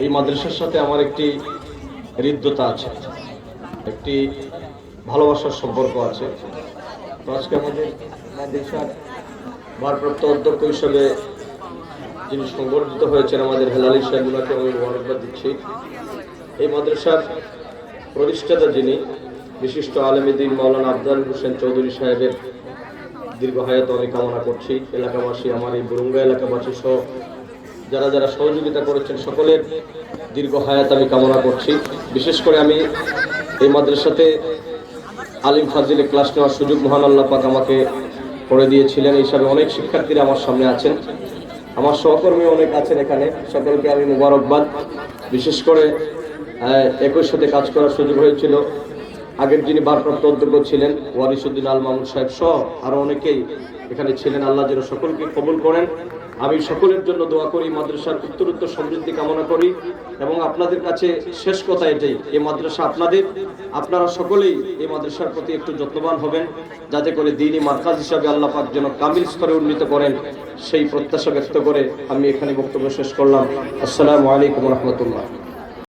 এই মাদ্রাসার সাথে আমার একটি হৃদ্যতা আছে, একটি ভালোবাসার সম্পর্ক আছে। তো আজকে আমাদের মাদ্রাসার ভারপ্রাপ্ত অধ্যক্ষ হিসেবে যিনি সংবর্ধিত হয়েছেন আমাদের হেলালি সাহেবুল্লাহকে আমি মোবারকবাদ দিচ্ছি। এই মাদ্রাসার প্রতিষ্ঠাতা যিনি বিশিষ্ট আলেমে দ্বীন মাওলানা আফজাল হোসেন চৌধুরী সাহেবের দীর্ঘ হায়াত আমি কামনা করছি। এলাকাবাসী, আমার এই বুরুঙ্গা এলাকাবাসী সহ যারা যারা সহযোগিতা করেছেন সকলের দীর্ঘ হায়াত আমি কামনা করছি। বিশেষ করে আমি এই মাদ্রাসাতে আলিম ফাজিলে ক্লাস নেওয়ার সুযোগ মহান আল্লাহ পাক আমাকে করে দিয়েছিলেন। এই হিসাবে অনেক শিক্ষার্থীরা আমার সামনে আছেন, আমার সহকর্মী অনেক আছেন এখানে, সকলকে আমি মুবারকবাদ। বিশেষ করে একই সাথে কাজ করার সুযোগ হয়েছিল আগের যিনি ভারপ্রাপ্ত অধ্যক্ষ ছিলেন ওয়ারিসউদ্দিন আল মামুন সাহেব সহ আরও অনেকেই এখানে ছিলেন। আল্লাহ যেন সকলকে কবুল করেন। আমি সকলের জন্য দোয়া করি, মাদ্রাসার উত্তরোত্তর সমৃদ্ধি কামনা করি। এবং আপনাদের কাছে শেষ কথা এটাই, এই মাদ্রাসা আপনাদের, আপনারা সকলেই এই মাদ্রাসার প্রতি একটু যত্নবান হবেন, যাতে করে দ্বীনি মারকাজ হিসাবে আল্লাহ পাক যেন কামিল স্তরে উন্নীত করেন, সেই প্রত্যাশা ব্যক্ত করে আমি এখানে বক্তব্য শেষ করলাম। আসসালামু আলাইকুম ওয়া রাহমাতুল্লাহ।